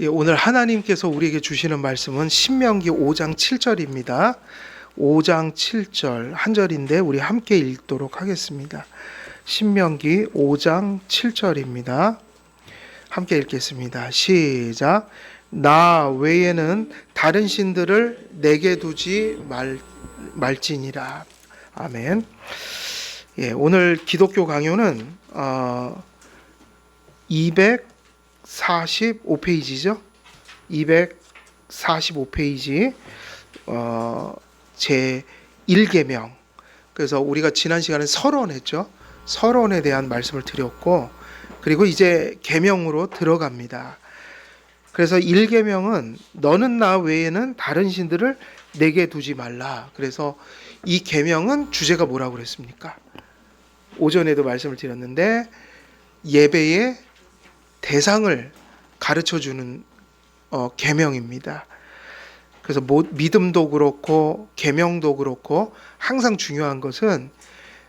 예, 오늘 하나님께서 우리에게 주시는 말씀은 신명기 5장 7절입니다. 5장 7절 한 절인데 우리 함께 읽도록 하겠습니다. 신명기 5장 7절입니다. 함께 읽겠습니다. 시작. 나 외에는 다른 신들을 내게 두지 말지니라. 아멘. 예, 오늘 기독교 강요는 245페이지죠. 245페이지 제 1계명. 그래서 우리가 지난 시간에 서론했죠. 서론에 대한 말씀을 드렸고, 그리고 이제 계명으로 들어갑니다. 그래서 1계명은 너는 나 외에는 다른 신들을 내게 두지 말라. 그래서 이 계명은 주제가 뭐라고 그랬습니까? 오전에도 말씀을 드렸는데 예배의 대상을 가르쳐주는 계명입니다. 그래서 믿음도 그렇고 계명도 그렇고 항상 중요한 것은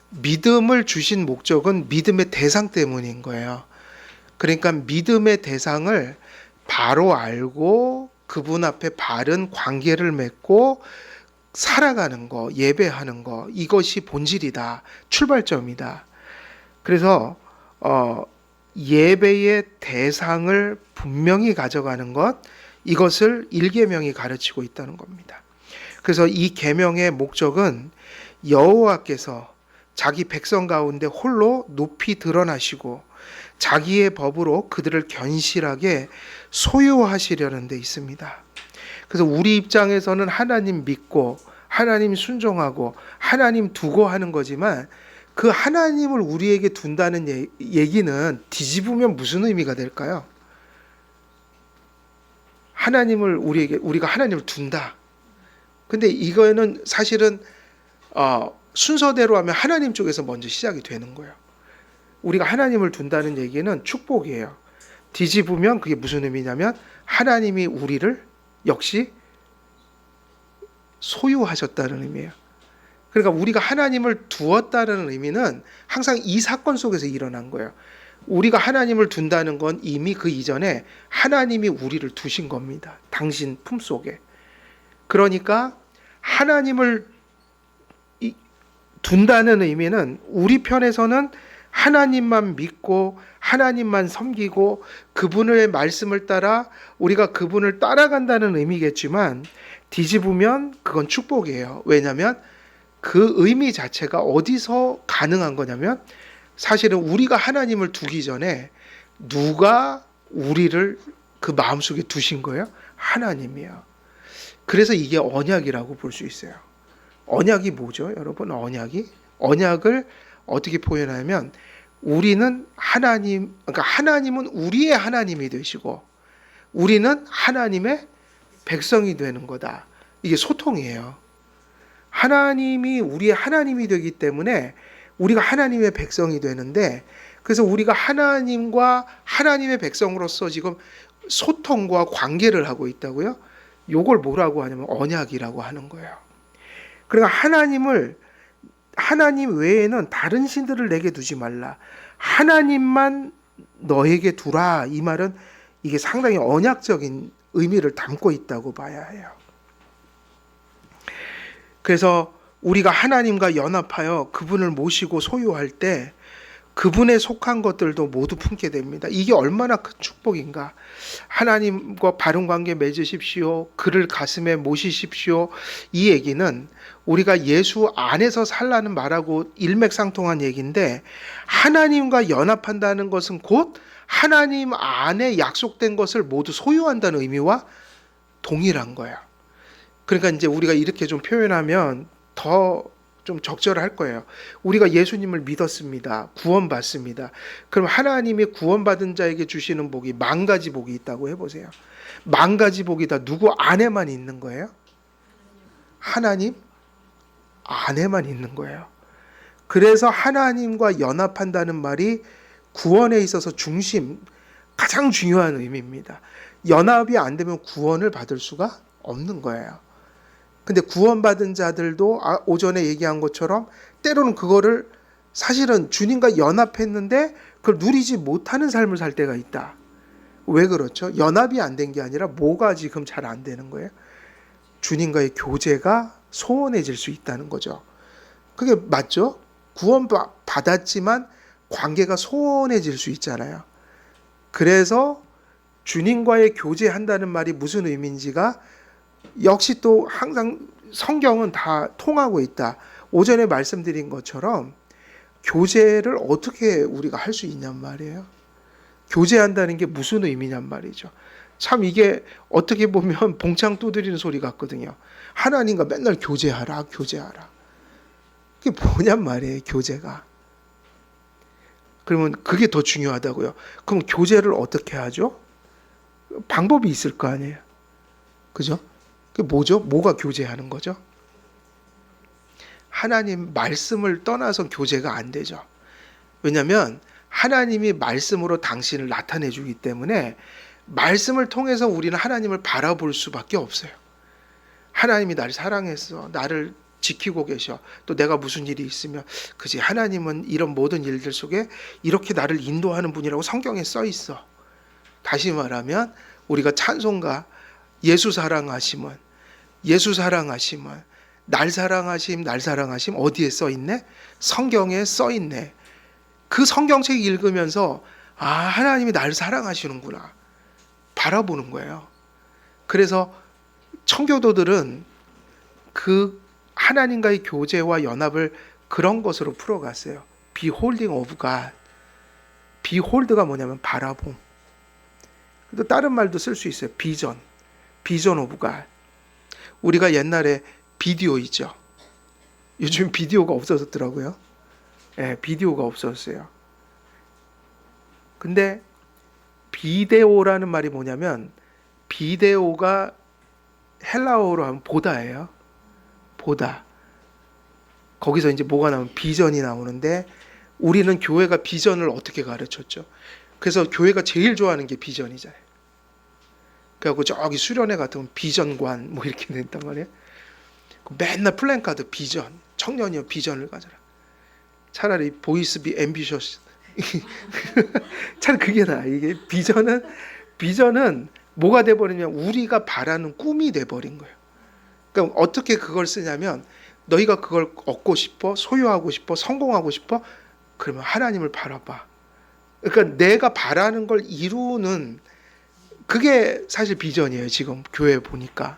믿음을 주신 목적은 믿음의 대상 때문인 거예요. 그러니까 믿음의 대상을 바로 알고 그분 앞에 바른 관계를 맺고 살아가는 거, 예배하는 거, 이것이 본질이다, 출발점이다. 그래서 예배의 대상을 분명히 가져가는 것, 이것을 1계명이 가르치고 있다는 겁니다. 그래서 이 계명의 목적은 여호와께서 자기 백성 가운데 홀로 높이 드러나시고 자기의 법으로 그들을 견실하게 소유하시려는 데 있습니다. 그래서 우리 입장에서는 하나님 믿고 하나님 순종하고 하나님 두고 하는 거지만, 그 하나님을 우리에게 둔다는 얘기는 뒤집으면 무슨 의미가 될까요? 하나님을 우리가 하나님을 둔다. 근데 이거는 사실은 순서대로 하면 하나님 쪽에서 먼저 시작이 되는 거예요. 우리가 하나님을 둔다는 얘기는 축복이에요. 뒤집으면 그게 무슨 의미냐면 하나님이 우리를 역시 소유하셨다는 의미예요. 그러니까 우리가 하나님을 두었다는 의미는 항상 이 사건 속에서 일어난 거예요. 우리가 하나님을 둔다는 건 이미 그 이전에 하나님이 우리를 두신 겁니다. 당신 품속에. 그러니까 하나님을 둔다는 의미는 우리 편에서는 하나님만 믿고 하나님만 섬기고 그분의 말씀을 따라 우리가 그분을 따라간다는 의미겠지만, 뒤집으면 그건 축복이에요. 왜냐하면 그 의미 자체가 어디서 가능한 거냐면, 사실은 우리가 하나님을 두기 전에 누가 우리를 그 마음속에 두신 거예요? 하나님이에요. 그래서 이게 언약이라고 볼 수 있어요. 언약이 뭐죠, 여러분? 언약을 어떻게 표현하냐면, 우리는 그러니까 하나님은 우리의 하나님이 되시고 우리는 하나님의 백성이 되는 거다. 이게 소통이에요. 하나님이 우리의 하나님이 되기 때문에 우리가 하나님의 백성이 되는데, 그래서 우리가 하나님과 하나님의 백성으로서 지금 소통과 관계를 하고 있다고요. 요걸 뭐라고 하냐면 언약이라고 하는 거예요. 그러니까 하나님 외에는 다른 신들을 내게 두지 말라. 하나님만 너에게 두라. 이 말은 이게 상당히 언약적인 의미를 담고 있다고 봐야 해요. 그래서 우리가 하나님과 연합하여 그분을 모시고 소유할 때 그분에 속한 것들도 모두 품게 됩니다. 이게 얼마나 큰 축복인가. 하나님과 바른 관계 맺으십시오. 그를 가슴에 모시십시오. 이 얘기는 우리가 예수 안에서 살라는 말하고 일맥상통한 얘기인데, 하나님과 연합한다는 것은 곧 하나님 안에 약속된 것을 모두 소유한다는 의미와 동일한 거야. 그러니까 이제 우리가 이렇게 좀 표현하면 더 좀 적절할 거예요. 우리가 예수님을 믿었습니다. 구원받습니다. 그럼 하나님이 구원받은 자에게 주시는 복이 10,000가지 복이 있다고 해보세요. 10,000가지 복이 다 누구 안에만 있는 거예요? 하나님 안에만 있는 거예요. 그래서 하나님과 연합한다는 말이 구원에 있어서 가장 중요한 의미입니다. 연합이 안 되면 구원을 받을 수가 없는 거예요. 근데 구원받은 자들도 오전에 얘기한 것처럼 때로는 그거를 사실은 주님과 연합했는데 그걸 누리지 못하는 삶을 살 때가 있다. 왜 그렇죠? 연합이 안 된 게 아니라 뭐가 지금 잘 안 되는 거예요? 주님과의 교제가 소원해질 수 있다는 거죠. 그게 맞죠? 구원 받았지만 관계가 소원해질 수 있잖아요. 그래서 주님과의 교제한다는 말이 무슨 의미인지가 역시 또 항상 성경은 다 통하고 있다. 오전에 말씀드린 것처럼 교제를 어떻게 우리가 할 수 있냔 말이에요. 교제한다는 게 무슨 의미냔 말이죠. 참 이게 어떻게 보면 봉창 두드리는 소리 같거든요. 하나님과 맨날 교제하라, 교제하라. 그게 뭐냔 말이에요, 교제가. 그러면 그게 더 중요하다고요. 그럼 교제를 어떻게 하죠? 방법이 있을 거 아니에요. 그죠? 그게 뭐죠? 뭐가 교제하는 거죠? 하나님 말씀을 떠나서 교제가 안 되죠. 왜냐하면 하나님이 말씀으로 당신을 나타내 주기 때문에 말씀을 통해서 우리는 하나님을 바라볼 수밖에 없어요. 하나님이 나를 사랑해서 나를 지키고 계셔. 또 내가 무슨 일이 있으면 그지 하나님은 이런 모든 일들 속에 이렇게 나를 인도하는 분이라고 성경에 써 있어. 다시 말하면 우리가 찬송가 예수 사랑하심은 날 사랑하심 어디에 써 있네? 성경에 써 있네. 그 성경책 읽으면서 아 하나님이 나를 사랑하시는구나 바라보는 거예요. 그래서 청교도들은 그 하나님과의 교제와 연합을 그런 것으로 풀어갔어요. Beholding of God. Behold가 뭐냐면 바라봄. 또 다른 말도 쓸 수 있어요. 비전 of God. 우리가 옛날에 비디오 있죠. 요즘 비디오가 없어졌더라고요. 예, 비디오가 없었어요. 근데 비데오라는 말이 뭐냐면 비데오가 헬라어로 하면 보다예요. 보다. 거기서 이제 뭐가 나오면 비전이 나오는데 우리는 교회가 비전을 어떻게 가르쳤죠? 그래서 교회가 제일 좋아하는 게 비전이잖아요. 그래갖고 저기 수련회 같은 비전관 뭐 이렇게 냈단 말이에요. 맨날 플랜카드 비전, 청년이여 비전을 가져라. 차라리 보이스 비 앰비셔스. 차라리 그게 나아. 이게 비전은 뭐가 돼버리냐면 우리가 바라는 꿈이 돼버린 거예요. 그러니까 어떻게 그걸 쓰냐면 너희가 그걸 얻고 싶어, 소유하고 싶어, 성공하고 싶어, 그러면 하나님을 바라봐. 그러니까 내가 바라는 걸 이루는 그게 사실 비전이에요. 지금 교회 보니까.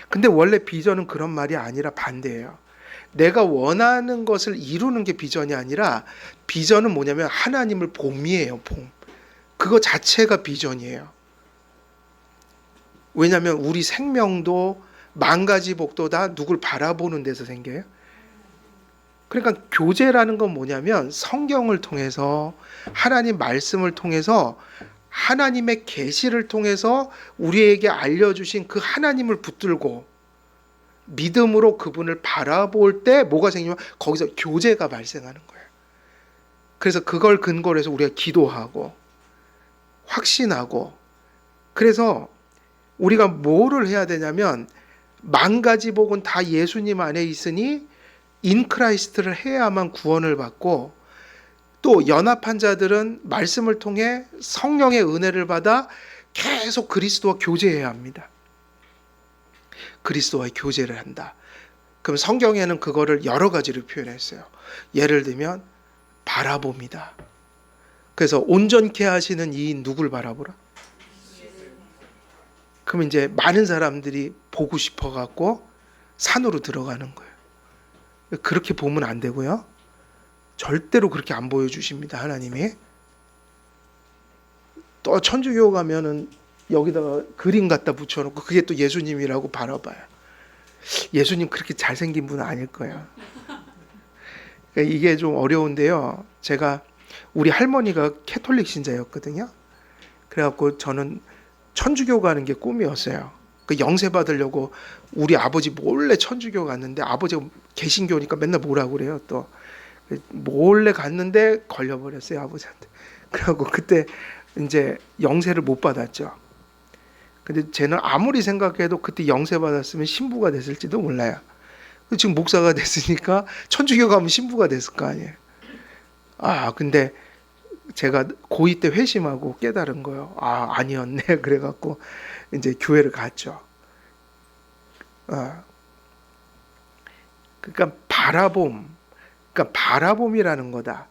근데 원래 비전은 그런 말이 아니라 반대예요. 내가 원하는 것을 이루는 게 비전이 아니라 비전은 뭐냐면 하나님을 봄이에요. 봄. 그거 자체가 비전이에요. 왜냐하면 우리 생명도 만가지 복도 다 누굴 바라보는 데서 생겨요. 그러니까 교제라는 건 뭐냐면 성경을 통해서 하나님 말씀을 통해서 하나님의 계시를 통해서 우리에게 알려주신 그 하나님을 붙들고 믿음으로 그분을 바라볼 때 뭐가 생기면 거기서 교제가 발생하는 거예요. 그래서 그걸 근거로 해서 우리가 기도하고 확신하고 그래서 우리가 뭐를 해야 되냐면 만 가지 복은 다 예수님 안에 있으니 인크라이스트를 해야만 구원을 받고 또 연합한 자들은 말씀을 통해 성령의 은혜를 받아 계속 그리스도와 교제해야 합니다. 그리스도와 교제를 한다. 그럼 성경에는 그거를 여러 가지로 표현했어요. 예를 들면 바라봅니다. 그래서 온전케 하시는 이인 누굴 바라보라? 그럼 이제 많은 사람들이 보고 싶어 갖고 산으로 들어가는 거예요. 그렇게 보면 안 되고요. 절대로 그렇게 안 보여주십니다. 하나님이. 또 천주교 가면은 여기다가 그림 갖다 붙여놓고 그게 또 예수님이라고 바라봐요. 예수님 그렇게 잘생긴 분은 아닐 거예요. 그러니까 이게 좀 어려운데요. 제가 우리 할머니가 캐톨릭 신자였거든요. 그래갖고 저는 천주교 가는 게 꿈이었어요. 그 영세 받으려고 우리 아버지 몰래 천주교 갔는데 아버지가 개신교니까 맨날 뭐라고 그래요. 또 몰래 갔는데 걸려버렸어요. 아버지한테. 그래갖고 그때 이제 영세를 못 받았죠. 근데 쟤는 아무리 생각해도 그때 영세 받았으면 신부가 됐을지도 몰라요. 지금 목사가 됐으니까 천주교 가면 신부가 됐을 거 아니에요. 근데 제가 고2 때 회심하고 깨달은 거예요. 아, 아니었네. 그래갖고 이제 교회를 갔죠. 그러니까 그러니까 바라봄이라는 거다.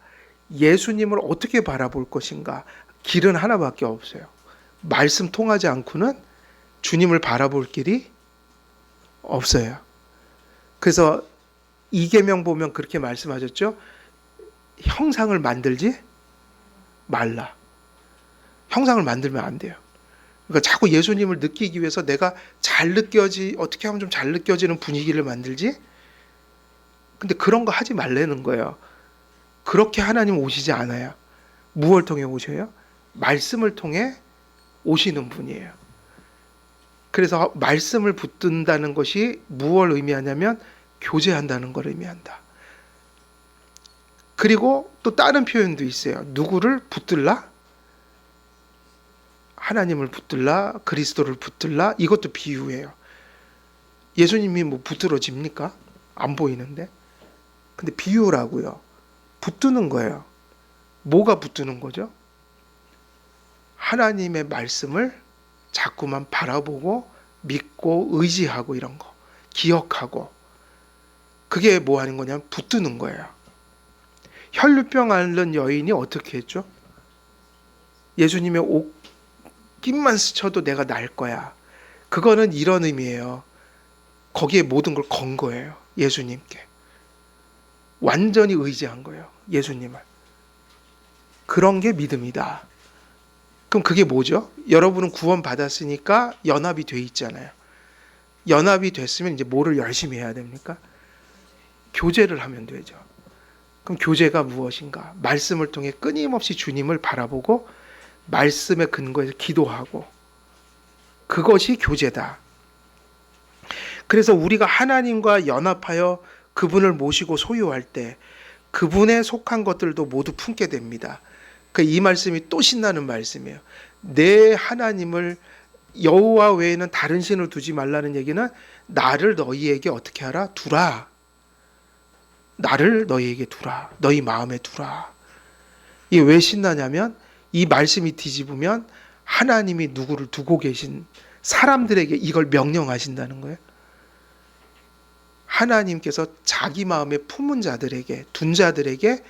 예수님을 어떻게 바라볼 것인가? 길은 하나밖에 없어요. 말씀 통하지 않고는 주님을 바라볼 길이 없어요. 그래서 이계명 보면 그렇게 말씀하셨죠. 형상을 만들지 말라. 형상을 만들면 안 돼요. 그러니까 자꾸 예수님을 느끼기 위해서 내가 어떻게 하면 좀 잘 느껴지는 분위기를 만들지? 근데 그런 거 하지 말라는 거예요. 그렇게 하나님 오시지 않아요. 무엇을 통해 오셔요? 말씀을 통해 오시는 분이에요. 그래서 말씀을 붙든다는 것이 무엇을 의미하냐면 교제한다는 걸 의미한다. 그리고 또 다른 표현도 있어요. 누구를 붙들라? 하나님을 붙들라? 그리스도를 붙들라? 이것도 비유예요. 예수님이 뭐 붙들어집니까? 안 보이는데. 근데 비유라고요. 붙드는 거예요. 뭐가 붙드는 거죠? 하나님의 말씀을 자꾸만 바라보고 믿고 의지하고 이런 거. 기억하고. 그게 뭐 하는 거냐면 붙드는 거예요. 혈루병 앓는 여인이 어떻게 했죠? 예수님의 옷깃만 스쳐도 내가 날 거야. 그거는 이런 의미예요. 거기에 모든 걸 건 거예요. 예수님께. 완전히 의지한 거예요. 예수님을. 그런 게 믿음이다. 그럼 그게 뭐죠? 여러분은 구원 받았으니까 연합이 돼 있잖아요. 연합이 됐으면 이제 뭐를 열심히 해야 됩니까? 교제를 하면 되죠. 그럼 교제가 무엇인가? 말씀을 통해 끊임없이 주님을 바라보고 말씀의 근거에서 기도하고 그것이 교제다. 그래서 우리가 하나님과 연합하여 그분을 모시고 소유할 때 그분에 속한 것들도 모두 품게 됩니다. 이 말씀이 또 신나는 말씀이에요. 내 하나님을 여호와 외에는 다른 신을 두지 말라는 얘기는 나를 너희에게 어떻게 하라? 두라. 나를 너희에게 두라. 너희 마음에 두라. 이게 왜 신나냐면 이 말씀이 뒤집으면 하나님이 누구를 두고 계신 사람들에게 이걸 명령하신다는 거예요. 하나님께서 자기 마음에 품은 자들에게, 둔 자들에게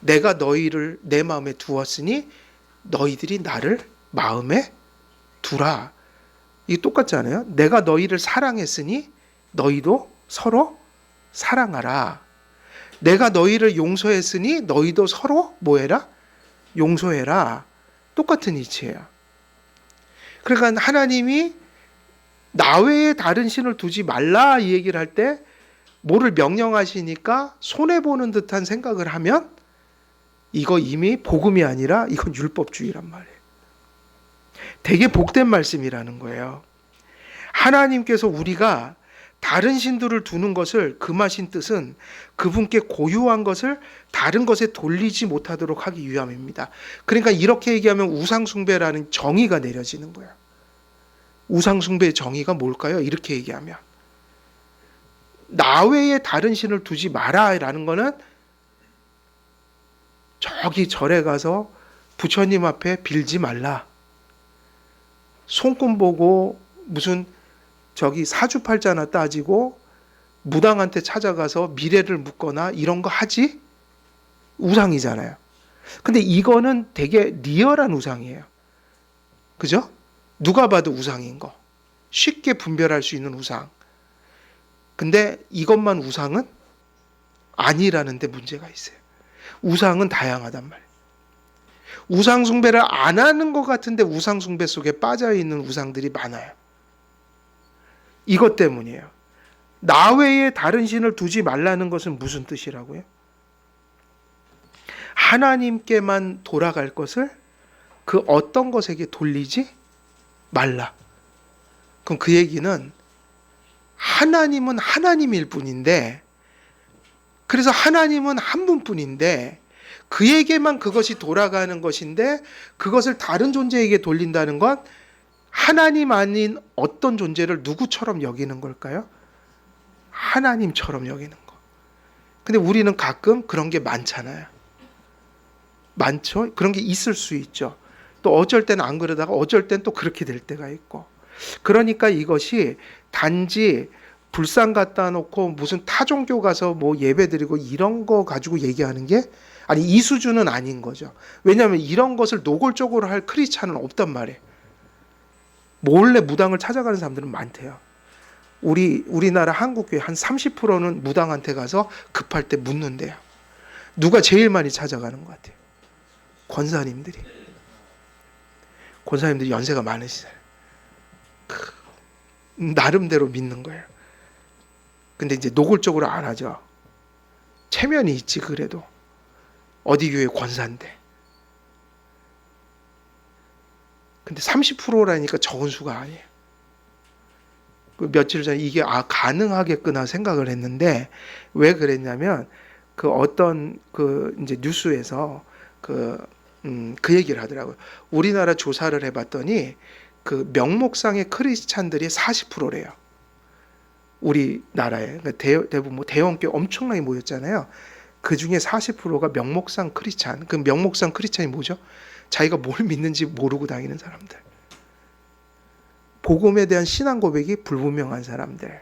내가 너희를 내 마음에 두었으니 너희들이 나를 마음에 두라. 이게 똑같지 않아요? 내가 너희를 사랑했으니 너희도 서로 사랑하라. 내가 너희를 용서했으니 너희도 서로 뭐해라? 용서해라. 똑같은 이치예요. 그러니까 하나님이 나 외에 다른 신을 두지 말라 이 얘기를 할 때 뭐를 명령하시니까 손해보는 듯한 생각을 하면 이거 이미 복음이 아니라 이건 율법주의란 말이에요. 되게 복된 말씀이라는 거예요. 하나님께서 우리가 다른 신들을 두는 것을 금하신 뜻은 그분께 고유한 것을 다른 것에 돌리지 못하도록 하기 위함입니다. 그러니까 이렇게 얘기하면 우상숭배라는 정의가 내려지는 거예요. 우상숭배의 정의가 뭘까요? 이렇게 얘기하면 나 외에 다른 신을 두지 마라 라는 거는 저기 절에 가서 부처님 앞에 빌지 말라. 손금 보고 무슨 저기 사주팔자나 따지고 무당한테 찾아가서 미래를 묻거나 이런 거 하지? 우상이잖아요. 근데 이거는 되게 리얼한 우상이에요. 그죠? 누가 봐도 우상인 거. 쉽게 분별할 수 있는 우상. 근데 이것만 우상은 아니라는 데 문제가 있어요. 우상은 다양하단 말이에요. 우상 숭배를 안 하는 것 같은데 우상 숭배 속에 빠져 있는 우상들이 많아요. 이것 때문이에요. 나 외에 다른 신을 두지 말라는 것은 무슨 뜻이라고요? 하나님께만 돌아갈 것을 그 어떤 것에게 돌리지 말라. 그럼 그 얘기는 하나님은 하나님일 뿐인데, 그래서 하나님은 한 분뿐인데 그에게만 그것이 돌아가는 것인데 그것을 다른 존재에게 돌린다는 건 하나님 아닌 어떤 존재를 누구처럼 여기는 걸까요? 하나님처럼 여기는 거. 근데 우리는 가끔 그런 게 많잖아요. 많죠. 그런 게 있을 수 있죠. 또 어쩔 때는 안 그러다가 어쩔 땐 또 그렇게 될 때가 있고. 그러니까 이것이 단지 불상 갖다 놓고 무슨 타 종교 가서 뭐 예배 드리고 이런 거 가지고 얘기하는 게 아니 이 수준은 아닌 거죠. 왜냐하면 이런 것을 노골적으로 할 크리스찬은 없단 말이에요. 몰래 무당을 찾아가는 사람들은 많대요. 우리나라 한국교회 한 30%는 무당한테 가서 급할 때 묻는데요. 누가 제일 많이 찾아가는 것 같아요? 권사님들이. 권사님들이 연세가 많으시잖아요. 나름대로 믿는 거예요. 근데 이제 노골적으로 안 하죠. 체면이 있지 그래도. 어디 교회 권사인데. 근데 30%라니까 적은 수가 아니에요. 그 며칠 전에 이게 가능하겠구나 생각을 했는데 왜 그랬냐면 그 어떤 그 이제 뉴스에서 그 얘기를 하더라고요. 우리나라 조사를 해봤더니 그 명목상의 크리스찬들이 40%래요. 우리나라에 그러니까 대부분 뭐 대형교회 엄청나게 모였잖아요. 그 중에 40%가 명목상 크리스찬. 그 명목상 크리스찬이 뭐죠? 자기가 뭘 믿는지 모르고 다니는 사람들. 복음에 대한 신앙 고백이 불분명한 사람들.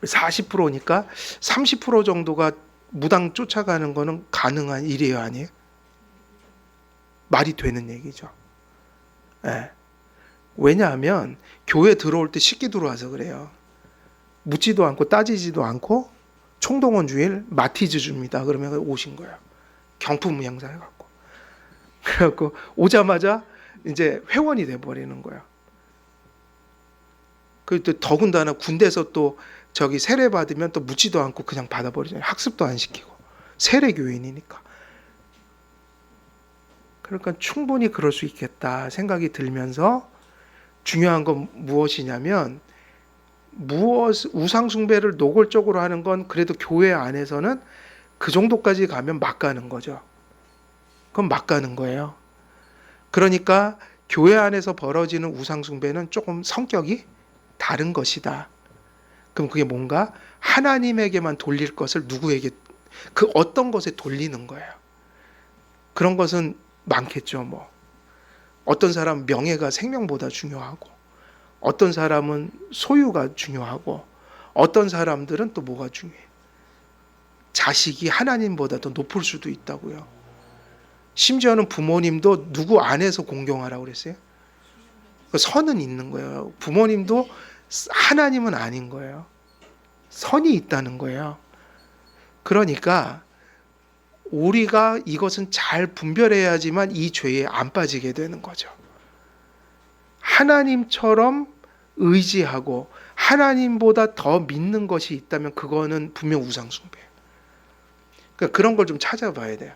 40%니까 30% 정도가 무당 쫓아가는 거는 가능한 일이에요, 아니에요? 말이 되는 얘기죠. 네. 왜냐하면 교회 들어올 때 쉽게 들어와서 그래요. 묻지도 않고 따지지도 않고 총동원 주일 마티즈 줍니다. 그러면 오신 거예요. 경품 행사해갖고. 그래갖고 오자마자 이제 회원이 돼버리는 거예요. 그리고 또 더군다나 군대에서 또 저기 세례 받으면 또 묻지도 않고 그냥 받아버리잖아요. 학습도 안 시키고. 세례 교인이니까. 그러니까 충분히 그럴 수 있겠다 생각이 들면서 중요한 건 무엇이냐면 우상 숭배를 노골적으로 하는 건 그래도 교회 안에서는 그 정도까지 가면 막 가는 거죠. 그건 막 가는 거예요. 그러니까 교회 안에서 벌어지는 우상 숭배는 조금 성격이 다른 것이다. 그럼 그게 뭔가 하나님에게만 돌릴 것을 누구에게 그 어떤 것에 돌리는 거예요. 그런 것은 많겠죠. 뭐 어떤 사람은 명예가 생명보다 중요하고 어떤 사람은 소유가 중요하고 어떤 사람들은 또 뭐가 중요해? 자식이 하나님보다 더 높을 수도 있다고요. 심지어는 부모님도 누구 안에서 공경하라고 그랬어요? 선은 있는 거예요. 부모님도 하나님은 아닌 거예요. 선이 있다는 거예요. 그러니까 우리가 이것은 잘 분별해야지만 이 죄에 안 빠지게 되는 거죠. 하나님처럼 의지하고 하나님보다 더 믿는 것이 있다면 그거는 분명 우상숭배예요. 그러니까 그런 걸 좀 찾아봐야 돼요.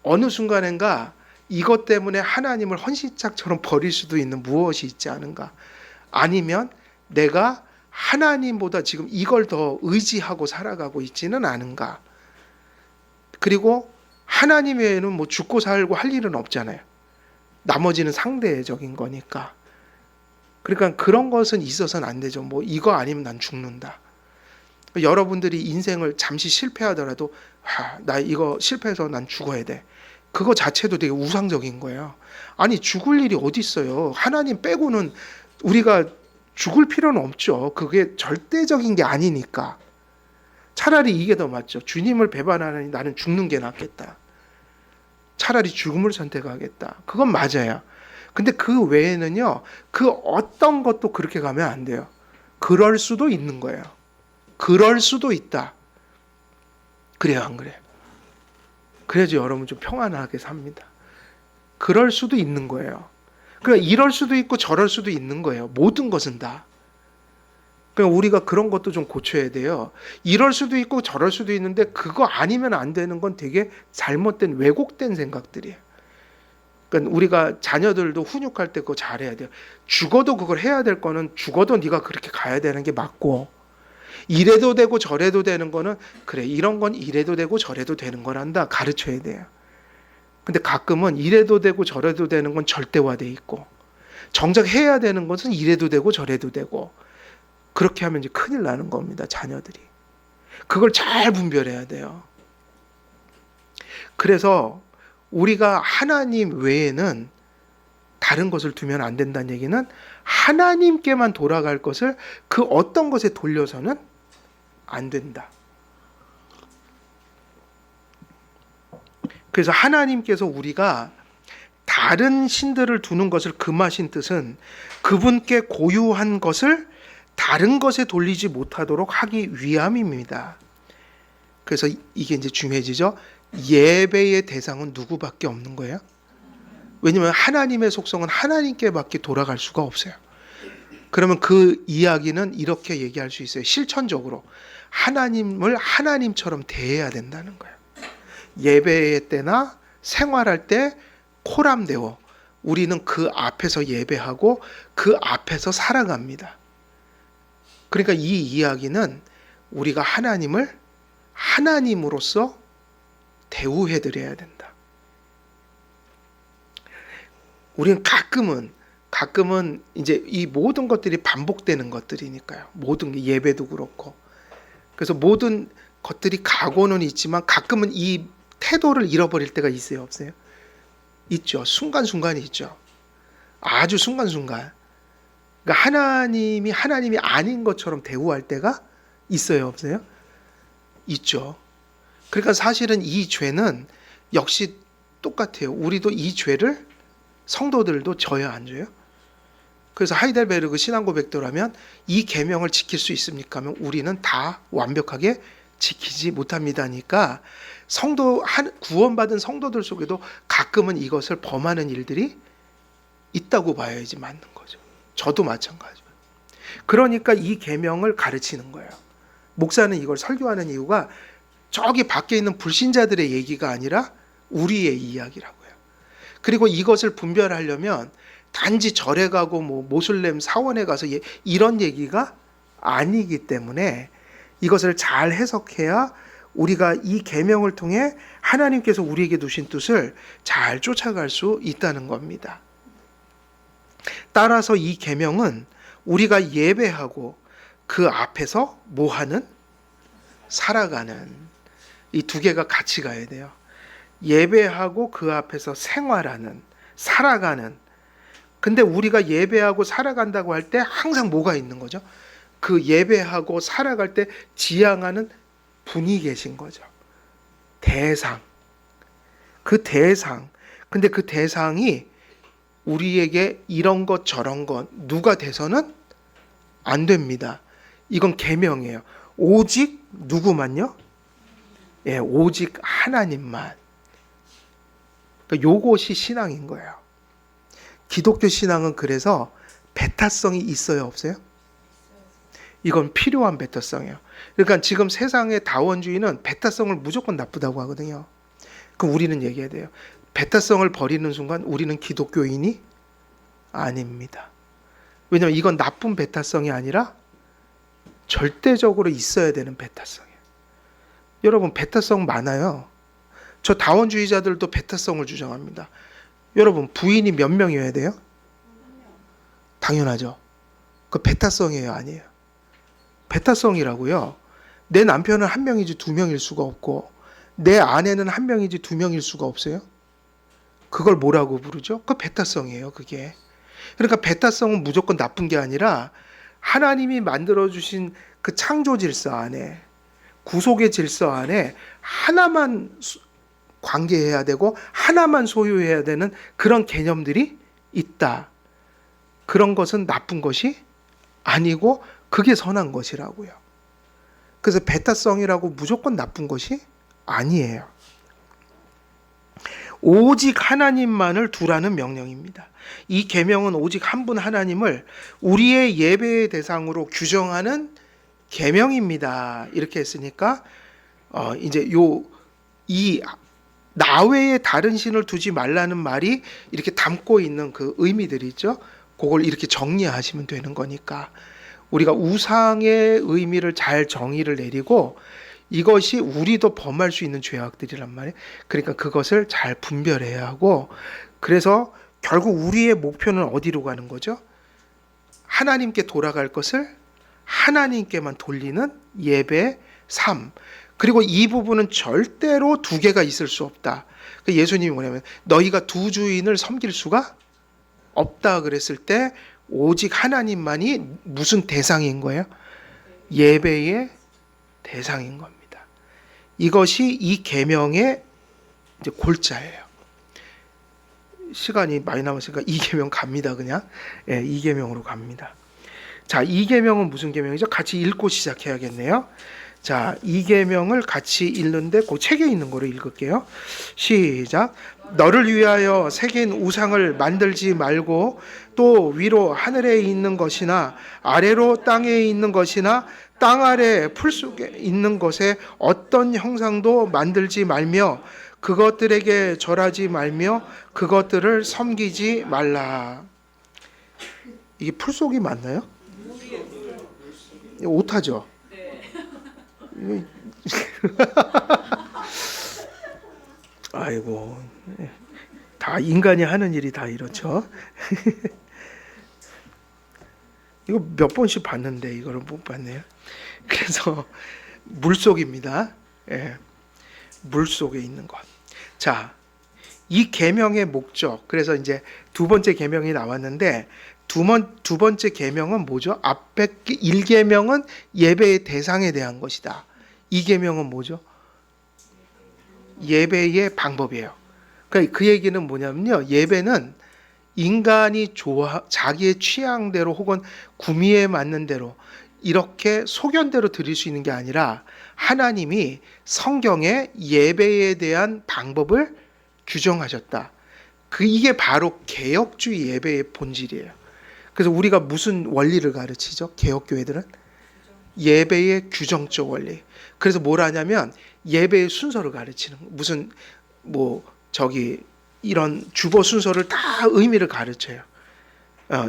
어느 순간인가 이것 때문에 하나님을 헌신짝처럼 버릴 수도 있는 무엇이 있지 않은가? 아니면 내가 하나님보다 지금 이걸 더 의지하고 살아가고 있지는 않은가? 그리고 하나님 외에는 뭐 죽고 살고 할 일은 없잖아요. 나머지는 상대적인 거니까. 그러니까 그런 것은 있어서는 안 되죠. 뭐 이거 아니면 난 죽는다. 여러분들이 인생을 잠시 실패하더라도 나 이거 실패해서 난 죽어야 돼. 그거 자체도 되게 우상적인 거예요. 아니 죽을 일이 어디 있어요. 하나님 빼고는 우리가 죽을 필요는 없죠. 그게 절대적인 게 아니니까. 차라리 이게 더 맞죠. 주님을 배반하니 나는 죽는 게 낫겠다. 차라리 죽음을 선택하겠다. 그건 맞아요. 근데 그 외에는요. 그 어떤 것도 그렇게 가면 안 돼요. 그럴 수도 있는 거예요. 그럴 수도 있다. 그래요, 안 그래요? 그래야지 여러분 좀 평안하게 삽니다. 그럴 수도 있는 거예요. 그러니까 이럴 수도 있고 저럴 수도 있는 거예요. 모든 것은 다. 그러니까 우리가 그런 것도 좀 고쳐야 돼요. 이럴 수도 있고 저럴 수도 있는데 그거 아니면 안 되는 건 되게 잘못된 왜곡된 생각들이에요. 그러니까 우리가 자녀들도 훈육할 때 그거 잘해야 돼요. 죽어도 그걸 해야 될 거는 죽어도 네가 그렇게 가야 되는 게 맞고 이래도 되고 저래도 되는 거는 그래 이런 건 이래도 되고 저래도 되는 거란다 가르쳐야 돼요. 근데 가끔은 이래도 되고 저래도 되는 건 절대화돼 있고 정작 해야 되는 것은 이래도 되고 저래도 되고 그렇게 하면 이제 큰일 나는 겁니다. 자녀들이. 그걸 잘 분별해야 돼요. 그래서 우리가 하나님 외에는 다른 것을 두면 안 된다는 얘기는 하나님께만 돌아갈 것을 그 어떤 것에 돌려서는 안 된다. 그래서 하나님께서 우리가 다른 신들을 두는 것을 금하신 뜻은 그분께 고유한 것을 다른 것에 돌리지 못하도록 하기 위함입니다. 그래서 이게 이제 중요해지죠. 예배의 대상은 누구밖에 없는 거예요? 왜냐하면 하나님의 속성은 하나님께밖에 돌아갈 수가 없어요. 그러면 그 이야기는 이렇게 얘기할 수 있어요. 실천적으로 하나님을 하나님처럼 대해야 된다는 거예요. 예배의 때나 생활할 때 코람데오, 우리는 그 앞에서 예배하고 그 앞에서 살아갑니다. 그러니까 이 이야기는 우리가 하나님을 하나님으로서 대우해드려야 된다. 우리는 가끔은 이제 이 모든 것들이 반복되는 것들이니까요. 모든 게 예배도 그렇고. 그래서 모든 것들이 가고는 있지만 가끔은 이 태도를 잃어버릴 때가 있어요, 없어요? 있죠. 순간순간이 있죠. 아주 순간순간. 그러니까 하나님이 아닌 것처럼 대우할 때가 있어요, 없어요? 있죠. 그러니까 사실은 이 죄는 역시 똑같아요. 우리도 이 죄를 성도들도 져야 안 져요? 그래서 하이델베르그 신앙고백도라면 이 계명을 지킬 수 있습니까? 하면 우리는 다 완벽하게 지키지 못합니다니까 구원받은 성도들 속에도 가끔은 이것을 범하는 일들이 있다고 봐야지 맞는 거죠. 저도 마찬가지예요. 그러니까 이 계명을 가르치는 거예요. 목사는 이걸 설교하는 이유가 저기 밖에 있는 불신자들의 얘기가 아니라 우리의 이야기라고요. 그리고 이것을 분별하려면 단지 절에 가고 뭐 모슬렘 사원에 가서 이런 얘기가 아니기 때문에 이것을 잘 해석해야 우리가 이 계명을 통해 하나님께서 우리에게 두신 뜻을 잘 쫓아갈 수 있다는 겁니다. 따라서 이 계명은 우리가 예배하고 그 앞에서 뭐 하는? 살아가는, 이 두 개가 같이 가야 돼요. 예배하고 그 앞에서 생활하는, 살아가는. 근데 우리가 예배하고 살아간다고 할 때 항상 뭐가 있는 거죠? 그 예배하고 살아갈 때 지향하는 분이 계신 거죠. 대상. 그 대상. 근데 그 대상이 우리에게 이런 것 저런 것 누가 돼서는 안 됩니다. 이건 계명이에요. 오직 누구만요? 예, 오직 하나님만. 그러니까 요것이 신앙인 거예요. 기독교 신앙은 그래서 배타성이 있어요, 없어요? 이건 필요한 배타성이에요. 그러니까 지금 세상의 다원주의는 배타성을 무조건 나쁘다고 하거든요. 그럼 우리는 얘기해야 돼요. 배타성을 버리는 순간 우리는 기독교인이 아닙니다. 왜냐하면 이건 나쁜 배타성이 아니라 절대적으로 있어야 되는 배타성이에요. 여러분, 배타성 많아요. 저 다원주의자들도 배타성을 주장합니다. 여러분, 부인이 몇 명이어야 돼요? 당연하죠. 그 배타성이에요, 아니에요? 배타성이라고요. 내 남편은 한 명이지 두 명일 수가 없고 내 아내는 한 명이지 두 명일 수가 없어요. 그걸 뭐라고 부르죠? 그 배타성이에요, 그게. 그러니까 배타성은 무조건 나쁜 게 아니라 하나님이 만들어주신 그 창조 질서 안에, 구속의 질서 안에 하나만 관계해야 되고 하나만 소유해야 되는 그런 개념들이 있다. 그런 것은 나쁜 것이 아니고 그게 선한 것이라고요. 그래서 배타성이라고 무조건 나쁜 것이 아니에요. 오직 하나님만을 두라는 명령입니다. 이 계명은 오직 한 분 하나님을 우리의 예배의 대상으로 규정하는 계명입니다. 이렇게 했으니까 이제 이 나 외에 다른 신을 두지 말라는 말이 이렇게 담고 있는 그 의미들이 있죠. 그걸 이렇게 정리하시면 되는 거니까 우리가 우상의 의미를 잘 정의를 내리고 이것이 우리도 범할 수 있는 죄악들이란 말이에요. 그러니까 그것을 잘 분별해야 하고, 그래서 결국 우리의 목표는 어디로 가는 거죠? 하나님께 돌아갈 것을 하나님께만 돌리는 예배 삶. 그리고 이 부분은 절대로 두 개가 있을 수 없다. 예수님이 뭐냐면 너희가 두 주인을 섬길 수가 없다 그랬을 때 오직 하나님만이 무슨 대상인 거예요? 예배의 대상인 겁니다. 이것이 이 계명의 이제 골자예요. 시간이 많이 남았으니까 이 계명 갑니다. 그냥 이 계명으로 갑니다. 자, 이 계명은 무슨 계명이죠? 같이 읽고 시작해야겠네요. 자, 이 계명을 같이 읽는데 그 책에 있는 거로 읽을게요. 시작. 너를 위하여 새긴 우상을 만들지 말고 또 위로 하늘에 있는 것이나 아래로 땅에 있는 것이나 땅 아래 풀 속에 있는 것에 어떤 형상도 만들지 말며 그것들에게 절하지 말며 그것들을 섬기지 말라. 이게 풀속이 맞나요? 오타죠? 아이고, 다 인간이 하는 일이 다 이렇죠. 이거 몇 번씩 봤는데 이거를 못 봤네요. 그래서 물속입니다. 예, 물속에 있는 것. 자, 이 계명의 목적. 그래서 이제 두 번째 계명이 나왔는데 두 번째 계명은 뭐죠? 앞에 1계명은 예배의 대상에 대한 것이다. 2계명은 뭐죠? 예배의 방법이에요. 그러니까 그 얘기는 뭐냐면요. 예배는 인간이 자기의 취향대로 혹은 구미에 맞는 대로 이렇게 소견대로 드릴 수 있는 게 아니라 하나님이 성경에 예배에 대한 방법을 규정하셨다. 이게 바로 개혁주의 예배의 본질이에요. 그래서 우리가 무슨 원리를 가르치죠? 개혁교회들은 예배의 규정적 원리. 그래서 뭘 하냐면 예배의 순서를 가르치는 무슨 이런 주보 순서를 다 의미를 가르쳐요.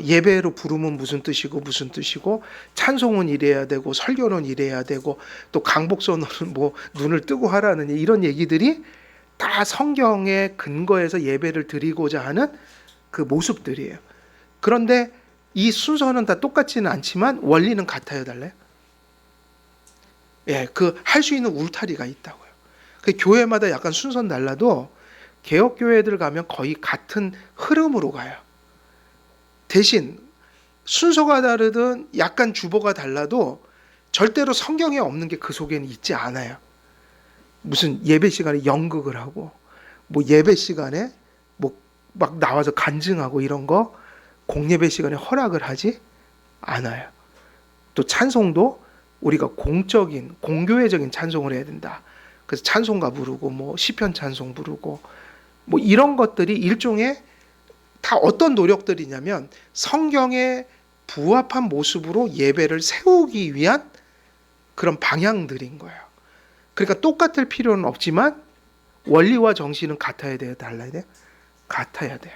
예배로 부르면 무슨 뜻이고 찬송은 이래야 되고 설교는 이래야 되고 또 강복선언은 눈을 뜨고 하라는 이런 얘기들이 다 성경의 근거에서 예배를 드리고자 하는 그 모습들이에요. 그런데 이 순서는 다 똑같지는 않지만 원리는 같아요, 달라요? 예, 할 수 있는 울타리가 있다고요. 교회마다 약간 순서는 달라도 개혁 교회들 가면 거의 같은 흐름으로 가요. 대신 순서가 다르든 약간 주보가 달라도 절대로 성경에 없는 게 그 속에는 있지 않아요. 무슨 예배 시간에 연극을 하고 예배 시간에 막 나와서 간증하고 이런 거 공예배 시간에 허락을 하지 않아요. 또 찬송도 우리가 공교회적인 찬송을 해야 된다. 그래서 찬송가 부르고 시편 찬송 부르고 이런 것들이 일종의 다 어떤 노력들이냐면 성경에 부합한 모습으로 예배를 세우기 위한 그런 방향들인 거예요. 그러니까 똑같을 필요는 없지만 원리와 정신은 같아야 돼요? 달라야 돼요? 같아야 돼요.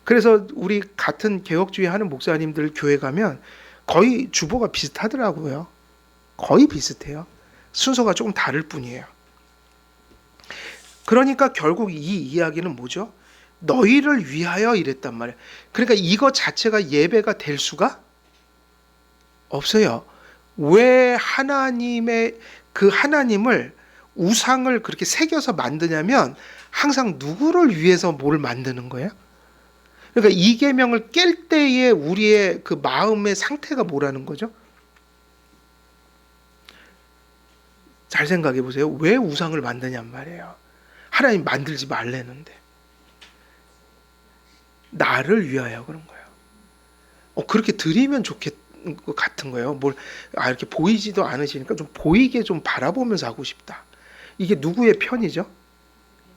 그래서 우리 같은 개혁주의 하는 목사님들 교회 가면 거의 주보가 비슷하더라고요. 거의 비슷해요. 순서가 조금 다를 뿐이에요. 그러니까 결국 이 이야기는 뭐죠? 너희를 위하여 이랬단 말이에요. 그러니까 이거 자체가 예배가 될 수가 없어요. 왜 하나님을 우상을 그렇게 새겨서 만드냐면 항상 누구를 위해서 뭘 만드는 거예요? 그러니까 이 계명을 깰 때의 우리의 그 마음의 상태가 뭐라는 거죠? 잘 생각해 보세요. 왜 우상을 만드냔 말이에요. 하나님 만들지 말래는데. 나를 위하여 그런 거예요. 그렇게 드리면 좋겠 것 같은 거예요. 이렇게 보이지도 않으시니까 좀 보이게 좀 바라보면서 하고 싶다. 이게 누구의 편이죠?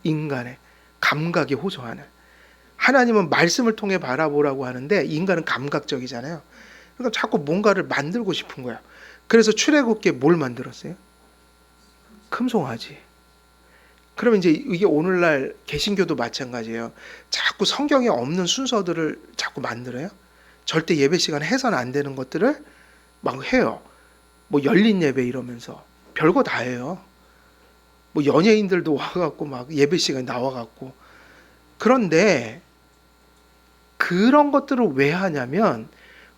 인간의 감각에 호소하는. 하나님은 말씀을 통해 바라보라고 하는데 인간은 감각적이잖아요. 그러니까 자꾸 뭔가를 만들고 싶은 거야. 그래서 출애굽기에 뭘 만들었어요? 금송아지. 그러면 이제 이게 오늘날 개신교도 마찬가지예요. 자꾸 성경에 없는 순서들을 자꾸 만들어요. 절대 예배 시간에 해서는 안 되는 것들을 막 해요. 열린 예배 이러면서 별거 다 해요. 연예인들도 와갖고 막 예배 시간에 나와갖고. 그런데 그런 것들을 왜 하냐면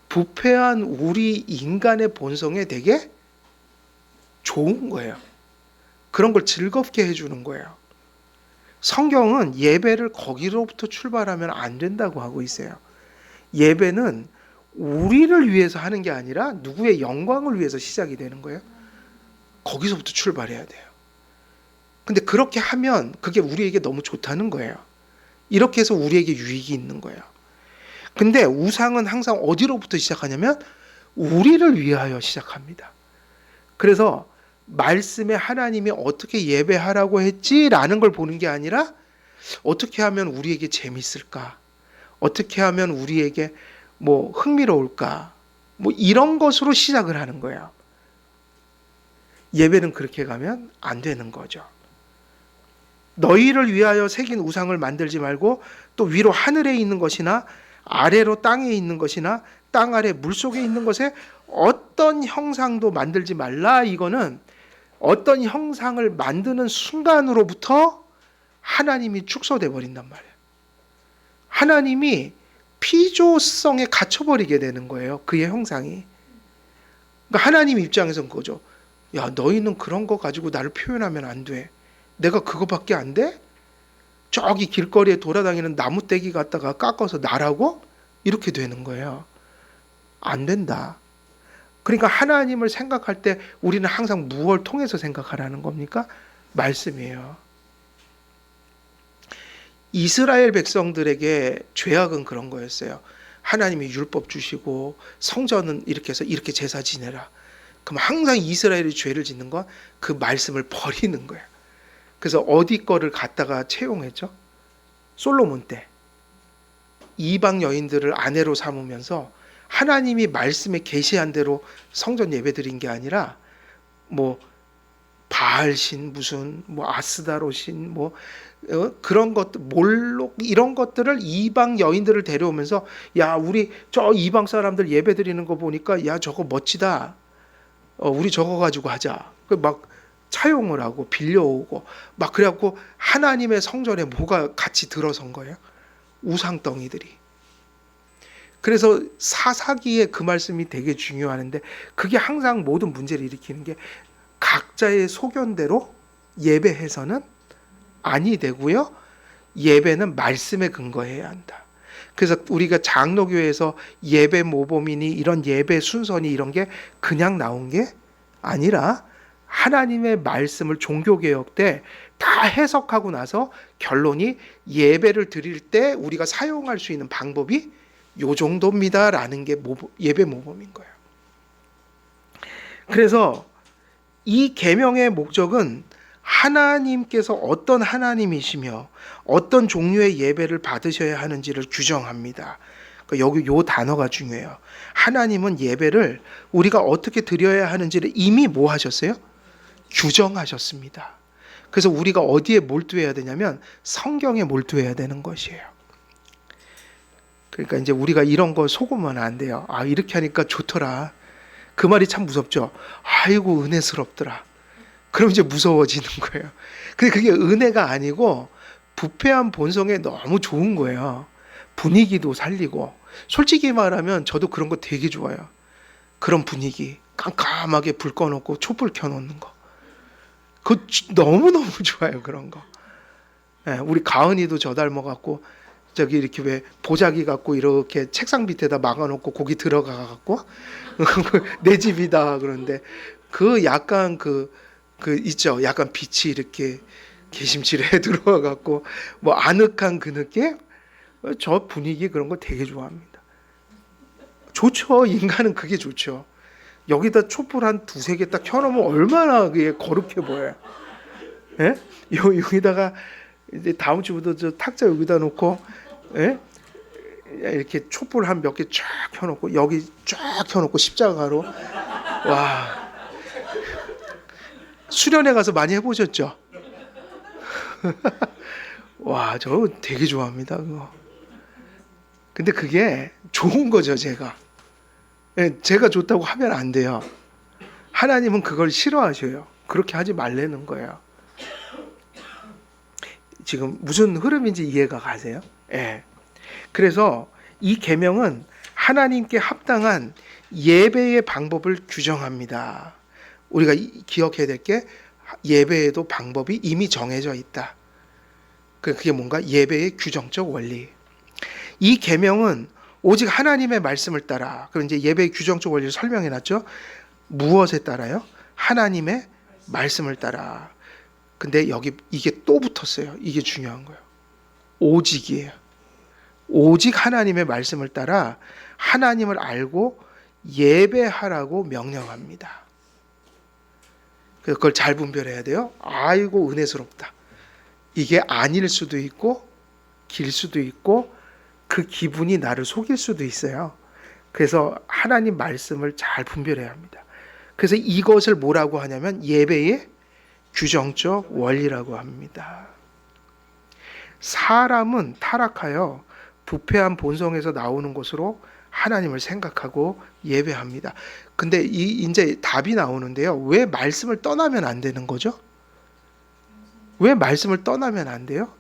부패한 우리 인간의 본성에 되게 좋은 거예요. 그런 걸 즐겁게 해주는 거예요. 성경은 예배를 거기로부터 출발하면 안 된다고 하고 있어요. 예배는 우리를 위해서 하는 게 아니라 누구의 영광을 위해서 시작이 되는 거예요. 거기서부터 출발해야 돼요. 근데 그렇게 하면 그게 우리에게 너무 좋다는 거예요. 이렇게 해서 우리에게 유익이 있는 거예요. 근데 우상은 항상 어디로부터 시작하냐면 우리를 위하여 시작합니다. 그래서 말씀에 하나님이 어떻게 예배하라고 했지라는 걸 보는 게 아니라 어떻게 하면 우리에게 재밌을까? 어떻게 하면 우리에게 뭐 흥미로울까? 뭐 이런 것으로 시작을 하는 거예요. 예배는 그렇게 가면 안 되는 거죠. 너희를 위하여 새긴 우상을 만들지 말고 또 위로 하늘에 있는 것이나 아래로 땅에 있는 것이나 땅 아래 물속에 있는 것에 어떤 형상도 만들지 말라. 이거는 어떤 형상을 만드는 순간으로부터 하나님이 축소돼 버린단 말이에요. 하나님이 피조성에 갇혀버리게 되는 거예요. 그의 형상이. 그러니까 하나님 입장에서는 그거죠. 야, 너희는 그런 거 가지고 나를 표현하면 안 돼. 내가 그거밖에 안 돼? 저기 길거리에 돌아다니는 나무떼기 갖다가 깎아서 나라고? 이렇게 되는 거예요. 안 된다. 그러니까 하나님을 생각할 때 우리는 항상 무엇을 통해서 생각하라는 겁니까? 말씀이에요. 이스라엘 백성들에게 죄악은 그런 거였어요. 하나님이 율법 주시고 성전은 이렇게 해서 이렇게 제사 지내라. 그럼 항상 이스라엘이 죄를 짓는 건 그 말씀을 버리는 거예요. 그래서 어디 거를 갖다가 채용했죠? 솔로몬 때 이방 여인들을 아내로 삼으면서 하나님이 말씀에 계시한 대로 성전 예배드린 게 아니라 뭐 바알신 무슨 뭐 아스다로신 뭐 그런 것들 몰록 이런 것들을 이방 여인들을 데려오면서 야 우리 저 이방 사람들 예배드리는 거 보니까 야 저거 멋지다. 우리 저거 가지고 하자. 막 차용을 하고 빌려오고 막 그래갖고 하나님의 성전에 뭐가 같이 들어선 거예요? 우상덩이들이. 그래서 사사기에 그 말씀이 되게 중요하는데 그게 항상 모든 문제를 일으키는 게 각자의 소견대로 예배해서는 아니 되고요. 예배는 말씀에 근거해야 한다. 그래서 우리가 장로교회에서 예배 모범이니 이런 예배 순서니 이런 게 그냥 나온 게 아니라 하나님의 말씀을 종교개혁 때 다 해석하고 나서 결론이 예배를 드릴 때 우리가 사용할 수 있는 방법이 요 정도입니다라는 게 예배 모범인 거예요. 그래서 이 계명의 목적은 하나님께서 어떤 하나님이시며 어떤 종류의 예배를 받으셔야 하는지를 규정합니다. 그러니까 여기 요 단어가 중요해요. 하나님은 예배를 우리가 어떻게 드려야 하는지를 이미 뭐 하셨어요? 규정하셨습니다. 그래서 우리가 어디에 몰두해야 되냐면 성경에 몰두해야 되는 것이에요. 그러니까 이제 우리가 이런 거 속으면 안 돼요. 아, 이렇게 하니까 좋더라. 그 말이 참 무섭죠. 아이고, 은혜스럽더라. 그럼 이제 무서워지는 거예요. 근데 그게 은혜가 아니고 부패한 본성에 너무 좋은 거예요. 분위기도 살리고. 솔직히 말하면 저도 그런 거 되게 좋아요. 그런 분위기. 깜깜하게 불 꺼놓고 촛불 켜놓는 거. 그거 너무너무 좋아요. 그런 거. 우리 가은이도 저 닮아갖고 저기 이렇게 왜 보자기 갖고 이렇게 책상 밑에다 막아놓고 거기 들어가갖고 내 집이다 그런데 그 약간 그 있죠. 약간 빛이 이렇게 개심칠에 들어와갖고 뭐 아늑한 그 느낌? 저 분위기 그런 거 되게 좋아합니다. 좋죠. 인간은 그게 좋죠. 여기다 촛불 한 두세 개 딱 켜놓으면 얼마나 그게 거룩해 보여요. 예? 여기다가 이제 다음 주부터 저 탁자 여기다 놓고, 예? 이렇게 촛불 한 몇 개 쫙 켜놓고 여기 쫙 켜놓고 십자가로 와 수련회 가서 많이 해보셨죠? 와, 저 되게 좋아합니다 그거. 근데 그게 좋은 거죠 제가. 제가 좋다고 하면 안 돼요. 하나님은 그걸 싫어하셔요. 그렇게 하지 말라는 거예요. 지금 무슨 흐름인지 이해가 가세요? 예. 그래서 이 계명은 하나님께 합당한 예배의 방법을 규정합니다. 우리가 기억해야 될 게 예배에도 방법이 이미 정해져 있다. 그게 뭔가 예배의 규정적 원리. 이 계명은 오직 하나님의 말씀을 따라. 그럼 이제 예배의 규정적 원리를 설명해 놨죠. 무엇에 따라요? 하나님의 말씀을 따라. 근데 여기 이게 또 붙었어요. 이게 중요한 거예요. 오직이에요. 오직 하나님의 말씀을 따라 하나님을 알고 예배하라고 명령합니다. 그걸 잘 분별해야 돼요. 아이고 은혜스럽다. 이게 아닐 수도 있고 길 수도 있고 그 기분이 나를 속일 수도 있어요. 그래서 하나님 말씀을 잘 분별해야 합니다. 그래서 이것을 뭐라고 하냐면 예배의 규정적 원리라고 합니다. 사람은 타락하여 부패한 본성에서 나오는 것으로 하나님을 생각하고 예배합니다. 근데 이제 답이 나오는데요. 왜 말씀을 떠나면 안 되는 거죠? 왜 말씀을 떠나면 안 돼요?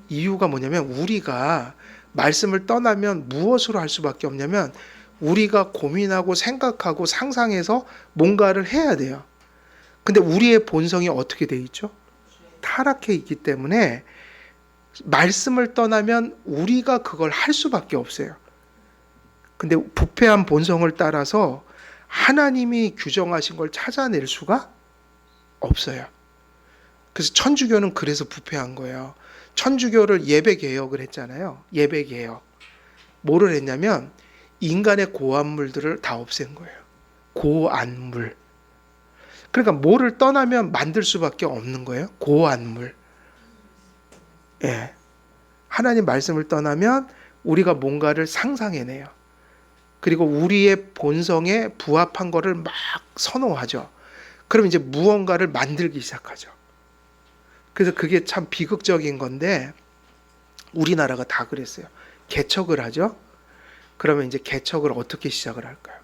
이유가 뭐냐면 우리가 말씀을 떠나면 무엇으로 할 수밖에 없냐면 우리가 고민하고 생각하고 상상해서 뭔가를 해야 돼요. 근데 우리의 본성이 어떻게 돼 있죠? 타락해 있기 때문에 말씀을 떠나면 우리가 그걸 할 수밖에 없어요. 근데 부패한 본성을 따라서 하나님이 규정하신 걸 찾아낼 수가 없어요. 그래서 천주교는 그래서 부패한 거예요. 천주교를 예배개혁을 했잖아요. 예배개혁. 뭐를 했냐면 인간의 고안물들을 다 없앤 거예요. 고안물. 그러니까 뭐를 떠나면 만들 수밖에 없는 거예요. 고안물. 예. 하나님 말씀을 떠나면 우리가 뭔가를 상상해내요. 그리고 우리의 본성에 부합한 거를 막 선호하죠. 그럼 이제 무언가를 만들기 시작하죠. 그래서 그게 참 비극적인 건데 우리나라가 다 그랬어요. 개척을 하죠. 그러면 이제 개척을 어떻게 시작을 할까요?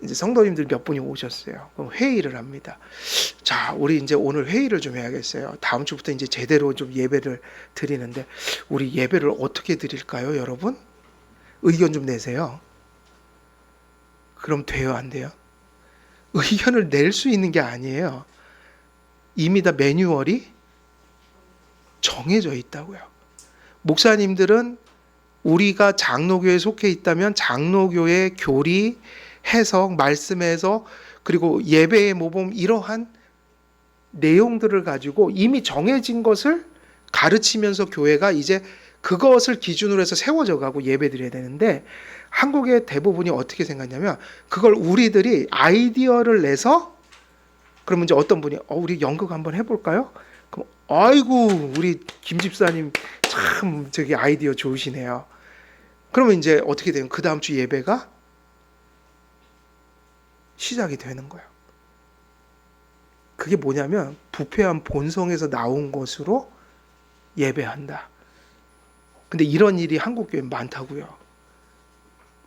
이제 성도님들 몇 분이 오셨어요. 그럼 회의를 합니다. 자, 우리 이제 오늘 회의를 좀 해야겠어요. 다음 주부터 이제 제대로 좀 예배를 드리는데 우리 예배를 어떻게 드릴까요, 여러분? 의견 좀 내세요. 그럼 돼요, 안 돼요? 의견을 낼 수 있는 게 아니에요. 이미 다 매뉴얼이 정해져 있다고요. 목사님들은 우리가 장로교에 속해 있다면 장로교의 교리, 해석, 말씀 해석, 그리고 예배의 모범 이러한 내용들을 가지고 이미 정해진 것을 가르치면서 교회가 이제 그것을 기준으로 해서 세워져 가고 예배 드려야 되는데 한국의 대부분이 어떻게 생각하냐면 그걸 우리들이 아이디어를 내서 그러면 이제 어떤 분이 우리 연극 한번 해볼까요? 그럼 아이고 우리 김 집사님 참 저기 아이디어 좋으시네요. 그러면 이제 어떻게 되면 그 다음 주 예배가 시작이 되는 거예요. 그게 뭐냐면 부패한 본성에서 나온 것으로 예배한다. 근데 이런 일이 한국 교회에 많다고요.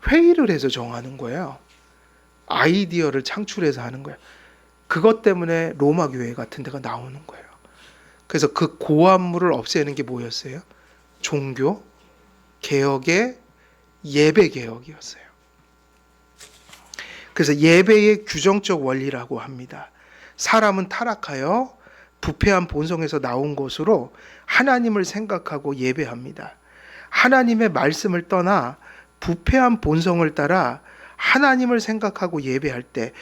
회의를 해서 정하는 거예요. 아이디어를 창출해서 하는 거예요. 그것 때문에 로마 교회 같은 데가 나오는 거예요. 그래서 그 고안물을 없애는 게 뭐였어요? 종교 개혁의 예배 개혁이었어요. 그래서 예배의 규정적 원리라고 합니다. 사람은 타락하여 부패한 본성에서 나온 것으로 하나님을 생각하고 예배합니다. 하나님의 말씀을 떠나 부패한 본성을 따라 하나님을 생각하고 예배할 때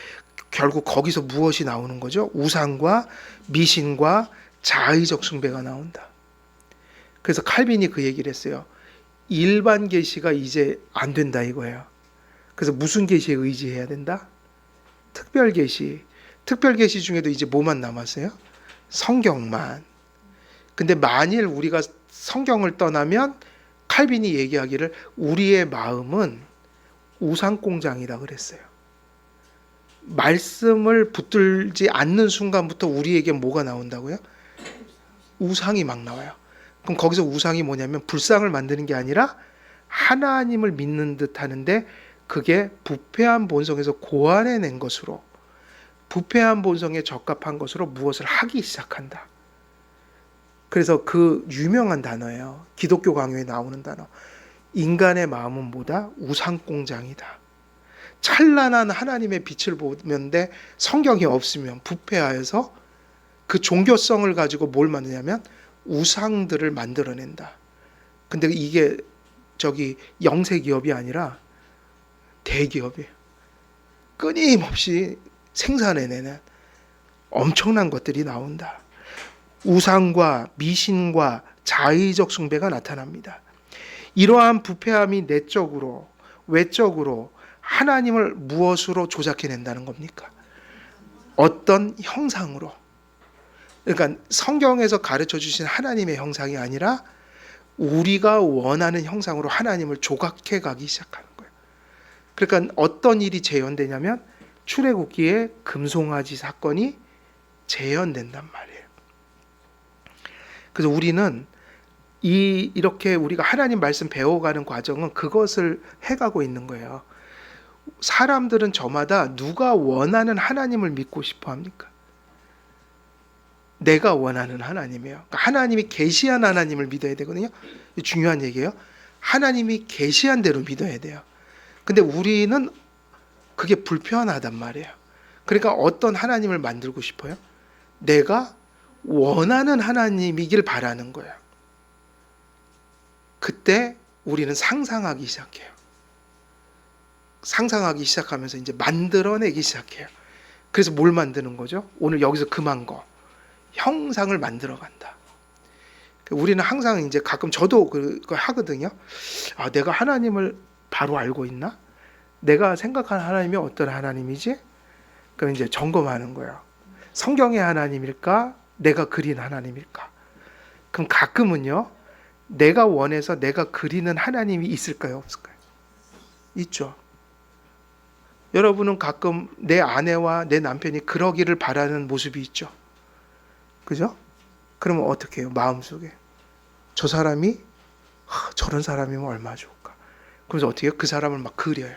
결국 거기서 무엇이 나오는 거죠? 우상과 미신과 자의적 숭배가 나온다. 그래서 칼빈이 그 얘기를 했어요. 일반 계시가 이제 안 된다 이거예요. 그래서 무슨 계시에 의지해야 된다? 특별 계시. 특별 계시 중에도 이제 뭐만 남았어요? 성경만. 근데 만일 우리가 성경을 떠나면 칼빈이 얘기하기를 우리의 마음은 우상공장이다 그랬어요. 말씀을 붙들지 않는 순간부터 우리에게 뭐가 나온다고요? 우상이 막 나와요. 그럼 거기서 우상이 뭐냐면 불상을 만드는 게 아니라 하나님을 믿는 듯 하는데 그게 부패한 본성에서 고안해낸 것으로 부패한 본성에 적합한 것으로 무엇을 하기 시작한다. 그래서 그 유명한 단어예요. 기독교 강요에 나오는 단어. 인간의 마음은 뭐다? 우상공장이다. 찬란한 하나님의 빛을 보는데 성경이 없으면 부패하여서 그 종교성을 가지고 뭘 만드냐면 우상들을 만들어낸다. 근데 이게 영세 기업이 아니라 대기업이에요. 끊임없이 생산해내는 엄청난 것들이 나온다. 우상과 미신과 자의적 숭배가 나타납니다. 이러한 부패함이 내적으로 외적으로 하나님을 무엇으로 조작해낸다는 겁니까? 어떤 형상으로. 그러니까 성경에서 가르쳐 주신 하나님의 형상이 아니라 우리가 원하는 형상으로 하나님을 조각해 가기 시작하는 거예요. 그러니까 어떤 일이 재현되냐면 출애굽기에 금송아지 사건이 재현된단 말이에요. 그래서 우리는 이렇게 우리가 하나님 말씀 배워가는 과정은 그것을 해가고 있는 거예요. 사람들은 저마다 누가 원하는 하나님을 믿고 싶어 합니까? 내가 원하는 하나님이에요. 그러니까 하나님이 계시한 하나님을 믿어야 되거든요. 중요한 얘기예요. 하나님이 계시한 대로 믿어야 돼요. 근데 우리는 그게 불편하단 말이에요. 그러니까 어떤 하나님을 만들고 싶어요? 내가 원하는 하나님이길 바라는 거예요. 그때 우리는 상상하기 시작해요. 상상하기 시작하면서 이제 만들어내기 시작해요. 그래서 뭘 만드는 거죠? 오늘 여기서 금한 거. 형상을 만들어 간다. 우리는 항상 이제 가끔 저도 그거 하거든요. 아, 내가 하나님을 바로 알고 있나? 내가 생각하는 하나님이 어떤 하나님이지? 그럼 이제 점검하는 거예요. 성경의 하나님일까? 내가 그린 하나님일까? 그럼 가끔은요, 내가 원해서 내가 그리는 하나님이 있을까요? 없을까요? 있죠. 여러분은 가끔 내 아내와 내 남편이 그러기를 바라는 모습이 있죠. 그죠? 그러면 어떻게 해요? 마음속에. 저 사람이 저런 사람이면 얼마나 좋을까? 그래서 어떻게 해요? 그 사람을 막 그려요.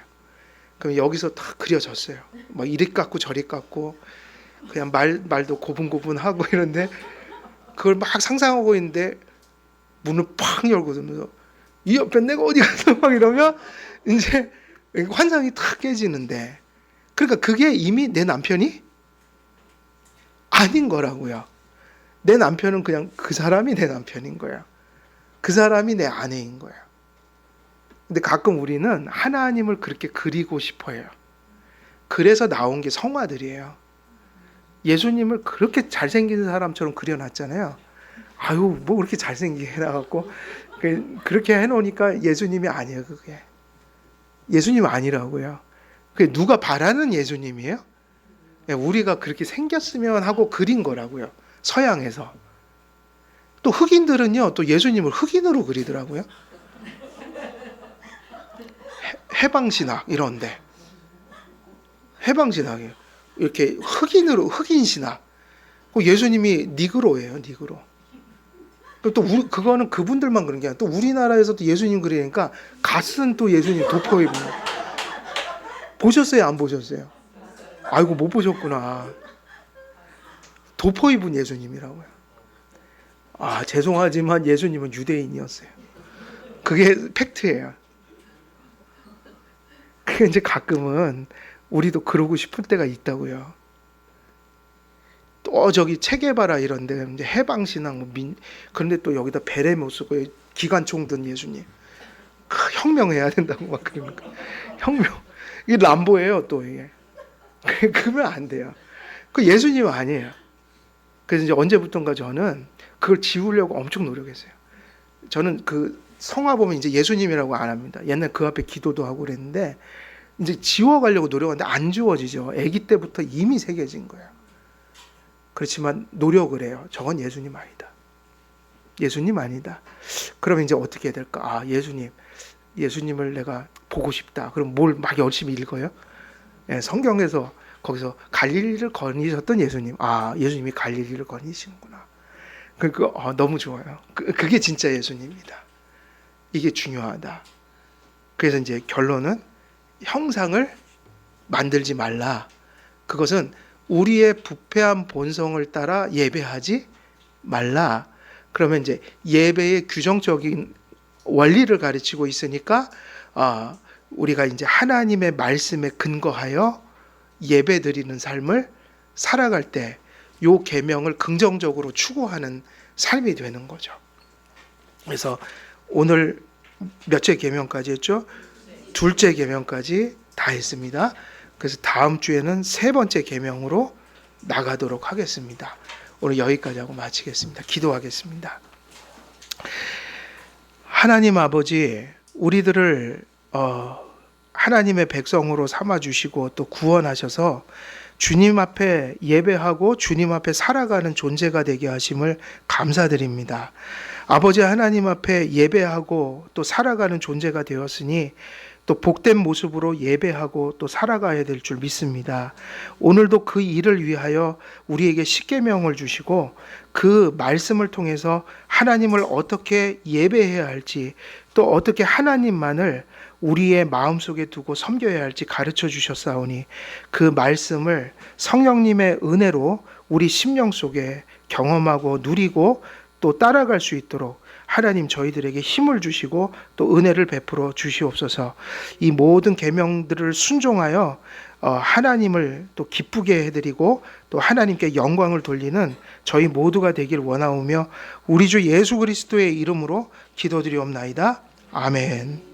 그럼 여기서 다 그려졌어요. 막 이리 깎고 저리 깎고 그냥 말도 고분고분하고 이런데 그걸 막 상상하고 있는데 문을 팍 열고 들면서 이 옆에 내가 어디 갔어? 막 이러면 이제 환상이 탁 깨지는데, 그러니까 그게 이미 내 남편이 아닌 거라고요. 내 남편은 그냥 그 사람이 내 남편인 거야. 그 사람이 내 아내인 거야. 근데 가끔 우리는 하나님을 그렇게 그리고 싶어 해요. 그래서 나온 게 성화들이에요. 예수님을 그렇게 잘생긴 사람처럼 그려놨잖아요. 아유, 뭐 그렇게 잘생기게 해놔갖고 그렇게 해놓으니까 예수님이 아니에요. 그게 예수님 아니라고요. 그게 누가 바라는 예수님이에요? 우리가 그렇게 생겼으면 하고 그린 거라고요. 서양에서. 또 흑인들은요, 또 예수님을 흑인으로 그리더라고요. 해방신학 이런데 해방신학이에요. 이렇게 흑인으로, 흑인신학. 예수님이 니그로예요, 니그로. 또 그거는 그분들만 그런 게 아니라 또 우리나라에서도 예수님 그리니까 갓은 또 예수님 도포 입은 거. 보셨어요? 안 보셨어요? 아이고, 못 보셨구나. 도포 입은 예수님이라고요. 아, 죄송하지만 예수님은 유대인이었어요. 그게 팩트예요. 그게 이제 가끔은 우리도 그러고 싶을 때가 있다고요. 또 저기 체게바라 이런데 이제 해방신앙 그런데 또 여기다 베레모 쓰고 기관총 든 예수님 혁명해야 된다고 막 그러는 거. 혁명. 이게 람보예요 또 이게. 그러면 안 돼요. 그 예수님 아니에요. 그래서 이제 언제부턴가 저는 그걸 지우려고 엄청 노력했어요. 저는 그 성화 보면 이제 예수님이라고 안 합니다. 옛날 그 앞에 기도도 하고 그랬는데 이제 지워가려고 노력하는데 안 지워지죠. 아기 때부터 이미 새겨진 거예요. 그렇지만 노력을 해요. 저건 예수님 아니다. 예수님 아니다. 그러면 이제 어떻게 해야 될까? 아, 예수님을 내가 보고 싶다. 그럼 뭘 막 열심히 읽어요? 예, 성경에서 거기서 갈릴리를 거니셨던 예수님. 아, 예수님이 갈릴리를 거니시는구나. 너무 좋아요. 그게 진짜 예수님이다. 이게 중요하다. 그래서 이제 결론은 형상을 만들지 말라. 그것은 우리의 부패한 본성을 따라 예배하지 말라. 그러면 이제 예배의 규정적인 원리를 가르치고 있으니까 우리가 이제 하나님의 말씀에 근거하여 예배드리는 삶을 살아갈 때 요 계명을 긍정적으로 추구하는 삶이 되는 거죠. 그래서 오늘 몇째 계명까지 했죠? 둘째 계명까지 다 했습니다. 그래서 다음 주에는 세 번째 계명으로 나가도록 하겠습니다. 오늘 여기까지 하고 마치겠습니다. 기도하겠습니다. 하나님 아버지, 우리들을 하나님의 백성으로 삼아주시고 또 구원하셔서 주님 앞에 예배하고 주님 앞에 살아가는 존재가 되게 하심을 감사드립니다. 아버지 하나님 앞에 예배하고 또 살아가는 존재가 되었으니 또 복된 모습으로 예배하고 또 살아가야 될 줄 믿습니다. 오늘도 그 일을 위하여 우리에게 십계명을 주시고 그 말씀을 통해서 하나님을 어떻게 예배해야 할지 또 어떻게 하나님만을 우리의 마음속에 두고 섬겨야 할지 가르쳐 주셨사오니 그 말씀을 성령님의 은혜로 우리 심령 속에 경험하고 누리고 또 따라갈 수 있도록 하나님 저희들에게 힘을 주시고 또 은혜를 베풀어 주시옵소서. 이 모든 계명들을 순종하여 하나님을 또 기쁘게 해드리고 또 하나님께 영광을 돌리는 저희 모두가 되길 원하오며 우리 주 예수 그리스도의 이름으로 기도드리옵나이다. 아멘.